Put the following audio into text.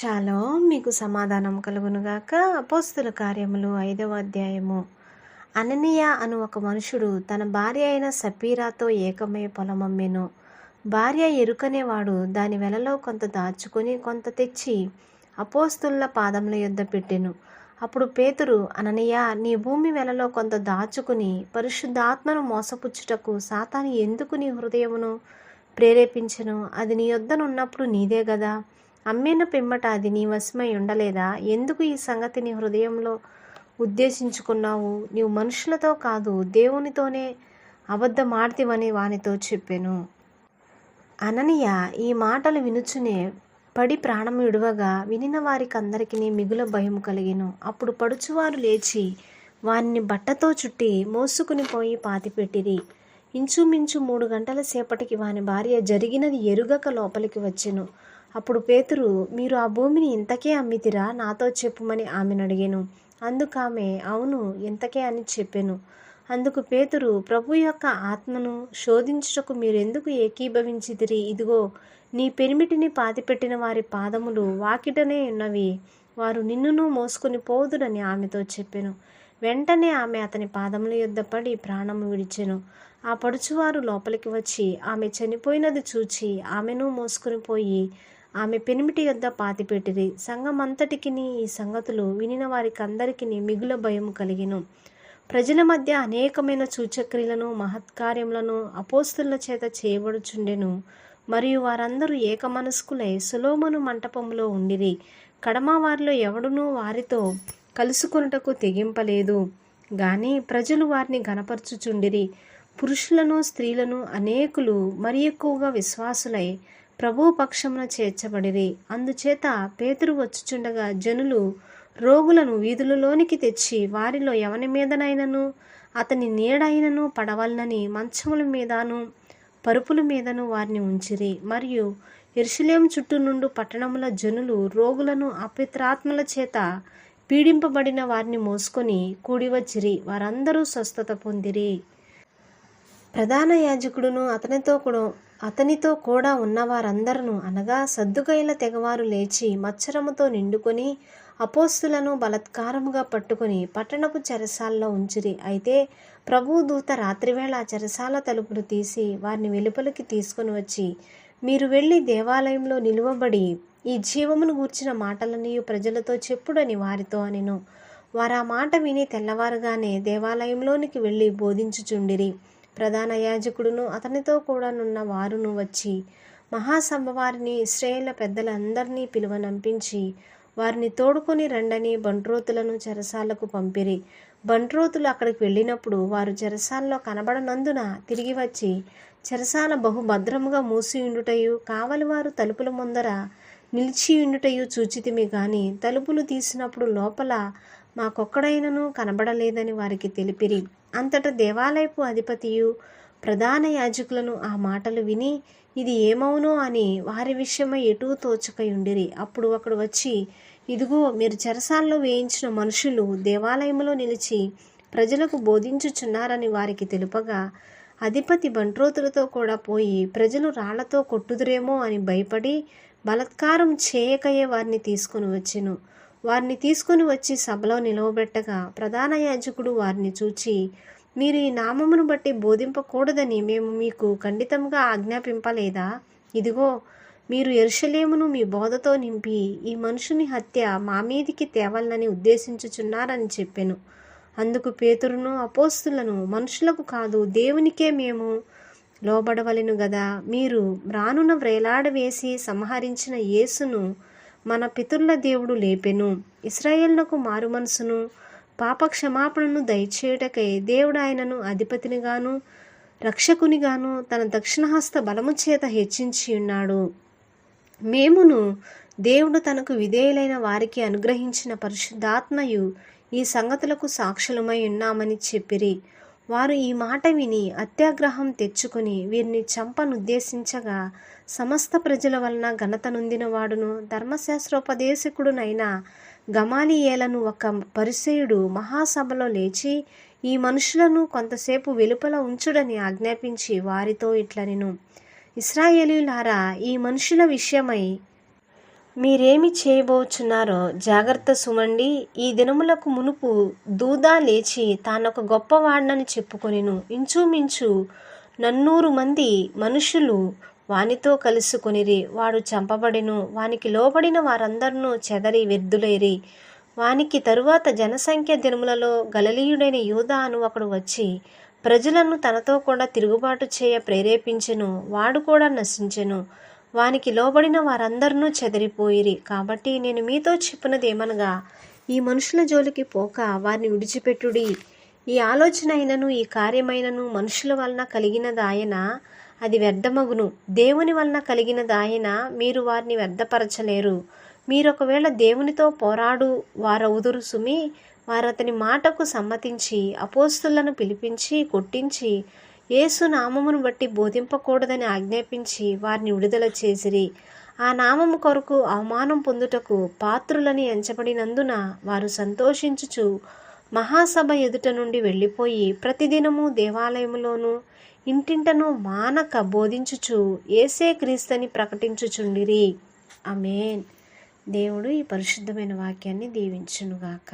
Shalom మీకు సమాధానం కలుగునుగాక. అపోస్తుల కార్యములు 5వ అధ్యాయము. అననీయ అను ఒక మనుషుడు తన భార్య అయిన సప్పీరాతో ఏకమై పొలమమ్మెను. భార్య ఎరుకనేవాడు దాని వెలలో కొంత దాచుకొని కొంత తెచ్చి అపోస్తుల పాదముల యొద్ద పెట్టెను. అప్పుడు పేతురు, అననీయ, నీ భూమి వెలలో కొంత దాచుకుని పరిశుద్ధాత్మను మోసపుచ్చుటకు సాతాను ఎందుకు నీ హృదయమును ప్రేరేపించెను? అది నీ యొద్దనున్నప్పుడు నీదే గదా. అమ్మిన పిమ్మట అది నీ వశమై ఉండలేదా? ఎందుకు ఈ సంగతి నీ హృదయంలో ఉద్దేశించుకున్నావు? నీవు మనుషులతో కాదు దేవునితోనే అబద్ధమాడితివని వానితో చెప్పెను. అననీయ ఈ మాటలు వినుచునే పడి ప్రాణం విడువగా వినిన వారికందరికీ మిగుల భయం కలిగెను. అప్పుడు పడుచువారు లేచి వానిని బట్టతో చుట్టి మోసుకుని పోయి పాతిపెట్టిరి. ఇంచుమించు 3 గంటల సేపటికి వాని భార్య జరిగినది ఎరుగక లోపలికి వచ్చెను. అప్పుడు పేతురు, మీరు ఆ భూమిని ఇంతకే అమ్మితిరా? నాతో చెప్పుమని ఆమెను అడిగెను. అందుకామె, అవును, ఇంతకే అని చెప్పెను. అందుకు పేతురు, ప్రభు యొక్క ఆత్మను శోధించుటకు మీరెందుకు ఏకీభవించితిరి? ఇదిగో, నీ పెనిమిటిని పాతిపెట్టిన వారి పాదములు వాకిటనే ఉన్నవి, వారు నిన్నును మోసుకొని పోదురని ఆమెతో చెప్పెను. వెంటనే ఆమె అతని పాదముల యొద్ద పడి ప్రాణము విడిచెను. ఆ పడుచువారు లోపలికి వచ్చి ఆమె చనిపోయినది చూచి ఆమెను మోసుకొని పోయి ఆమె పెనిమిటి యొద్ద పాతిపెట్టిరి. సంఘమంతటికి ఈ సంగతులు వినిన వారికందరికీ మిగుల భయం కలిగెను. ప్రజల మధ్య అనేకమైన సూచక్రియలను మహత్కార్యములను అపోస్తుల చేత చేయబడుచుండెను. మరియు వారందరూ ఏకమనస్కులై సొలొమోను మంటపములో ఉండిరి. కడమ వారిలో ఎవడునూ వారితో కలుసుకొనుటకు తెగింపలేదు గాని ప్రజలు వారిని గనపరచుచుండిరి. పురుషులను స్త్రీలను అనేకులు మరి ఎక్కువగా విశ్వాసులై ప్రభువు పక్షమున చేర్చబడిరి. అందుచేత పేతురు వచ్చుచుండగా జనులు రోగులను వీధులలోనికి తెచ్చి వారిలో ఎవని మీదనైనను అతని నీడైనను పడవలనని మంచముల మీదను పరుపుల మీదను వారిని ఉంచిరి. మరియు యెరూషలేము చుట్టూ నుండి పట్టణముల జనులు రోగులను అపవిత్రాత్మల చేత పీడింపబడిన వారిని మోసుకొని కూడివచ్చిరి. వారందరూ స్వస్థత పొందిరి. ప్రధాన యాజకుడును అతనితో కూడా ఉన్నవారందరూ అనగా సద్దుకైల తెగవారు లేచి మత్సరముతో నిండుకొని అపోస్తులను బలాత్కారముగా పట్టుకొని పట్టణపు చెరసాలలో ఉంచిరి. అయితే ప్రభువు దూత రాత్రివేళ చెరసాల తలుపులు తీసి వారిని వెలుపలికి తీసుకొని వచ్చి, మీరు వెళ్ళి దేవాలయంలో నిలువబడి ఈ జీవమును గూర్చిన మాటలన్నీ ప్రజలతో చెప్పుడని వారితో అనెను. వారు ఆ మాట విని తెల్లవారుగానే దేవాలయంలోనికి వెళ్ళి బోధించుచుండిరి. ప్రధాన యాజకుడును అతనితో కూడా నున్న వారును వచ్చి మహాసభ వారిని ఇశ్రాయేలు పెద్దలందరినీ పిలువనంపించి వారిని తోడుకొని రండని బంట్రోతులను చెరసాలకు పంపిరి. బంట్రోతులు అక్కడికి వెళ్ళినప్పుడు వారు చెరసాలలో కనబడనందున తిరిగి వచ్చి చెరసాల బహుభద్రముగా మూసియుండుటయు కావలివారు తలుపుల ముందర నిలిచియుండుటయు చూచితిమి గాని తలుపులు తీసినప్పుడు లోపల మాకొక్కడైనను కనబడలేదని వారికి తెలిపిరి. అంతటా దేవాలయపు అధిపతియు ప్రధాన యాజకులను ఆ మాటలు విని ఇది ఏమవునో అని వారి విషయమై ఎటూ తోచకయుండిరి. అప్పుడు ఒకడు వచ్చి, ఇదిగో, మీరు చెరసాల్లో వేయించిన మనుషులు దేవాలయంలో నిలిచి ప్రజలకు బోధించుచున్నారని వారికి తెలుపగా అధిపతి బంట్రోతులతో కూడా పోయి ప్రజలు రాళ్లతో కొట్టుదురేమో అని భయపడి బలాత్కారం చేయకయే వారిని తీసుకొని వచ్చెను. వారిని తీసుకొని వచ్చి సభలో నిలవబెట్టగా ప్రధాన యాజకుడు వారిని చూచి, మీరు ఈ నామమును బట్టి బోధింపకూడదని మేము మీకు ఖండితంగా ఆజ్ఞాపింపలేదా? ఇదిగో, మీరు యెరూషలేమును మీ బోధతో నింపి ఈ మనుషుని హత్య మా మీదికి తేవాలని ఉద్దేశించుచున్నారని చెప్పెను. అందుకు పేతురును అపోస్తులను, మనుషులకు కాదు దేవునికే మేము లోబడవలెను గదా. మీరు రానున వ్రేలాడవేసి సంహరించిన యేసును మన పితరుల దేవుడు లేపెను. ఇశ్రాయేలునకు మారుమనసును పాప క్షమాపణను దయచేయుటకై దేవుడు ఆయనను అధిపతినిగాను రక్షకునిగాను తన దక్షిణహస్త బలము చేత హెచ్చించి ఉన్నాడు. మేమును దేవుడు తనకు విధేయులైన వారికి అనుగ్రహించిన పరిశుద్ధాత్మయు ఈ సంగతులకు సాక్షులమై ఉన్నామని చెప్పిరి. వారు ఈ మాట విని అత్యాగ్రహం తెచ్చుకొని వీరిని చంపనుద్దేశించగా సమస్త ప్రజల వలన ఘనత నొందిన వాడును ధర్మశాస్త్రోపదేశకుడునైన గమాలియేలను ఒక పరిసయ్యుడు మహాసభలో లేచి ఈ మనుషులను కొంతసేపు వెలుపల ఉంచుడని ఆజ్ఞాపించి వారితో ఇట్లనెను, ఇశ్రాయేలీయులారా, ఈ మనుషుల విషయమై మీరేమి చేయబోచున్నారో జాగ్రత్త సుమండి. ఈ దినములకు మునుపు దూదా లేచి తానొక గొప్పవాడినని చెప్పుకొనెను. ఇంచుమించు 400 మంది మనుషులు వానితో కలుసుకొనిరి. వాడు చంపబడెను. వానికి లోబడిన వారందరూ చెదరి వ్యర్థులైరి. వానికి తరువాత జనసంఖ్య దినములలో గలిలయుడైన యూదా అను ఒకడు వచ్చి ప్రజలను తనతో కూడా తిరుగుబాటు చేయ ప్రేరేపించెను. వాడు కూడా నశించెను. వానికి లోబడిన వారందరూ చెదిరిపోయిరి. కాబట్టి నేను మీతో చెప్పినది ఏమనగా, ఈ మనుషుల జోలికి పోక వారిని విడిచిపెట్టుడి. ఈ ఆలోచన అయినను ఈ కార్యమైనను మనుషుల వలన కలిగినదాయన అది వ్యర్థమగును. దేవుని వలన కలిగినదాయన మీరు వారిని వ్యర్థపరచలేరు. మీరొకవేళ దేవునితో పోరాడు వారవుదురు సుమి. వారతని మాటకు సమ్మతించి అపోస్తులను పిలిపించి కొట్టించి యేసు నామమును బట్టి బోధింపకూడదని ఆజ్ఞాపించి వారిని విడుదల చేసిరి. ఆ నామము కొరకు అవమానం పొందుటకు పాత్రులని ఎంచబడినందున వారు సంతోషించుచు మహాసభ ఎదుట నుండి వెళ్ళిపోయి ప్రతిదినము దేవాలయములోను ఇంటింటను మానక బోధించుచు యేసే క్రీస్తని ప్రకటించుచుండిరి. ఆమేన్. దేవుడు ఈ పరిశుద్ధమైన వాక్యాన్ని దీవించునుగాక.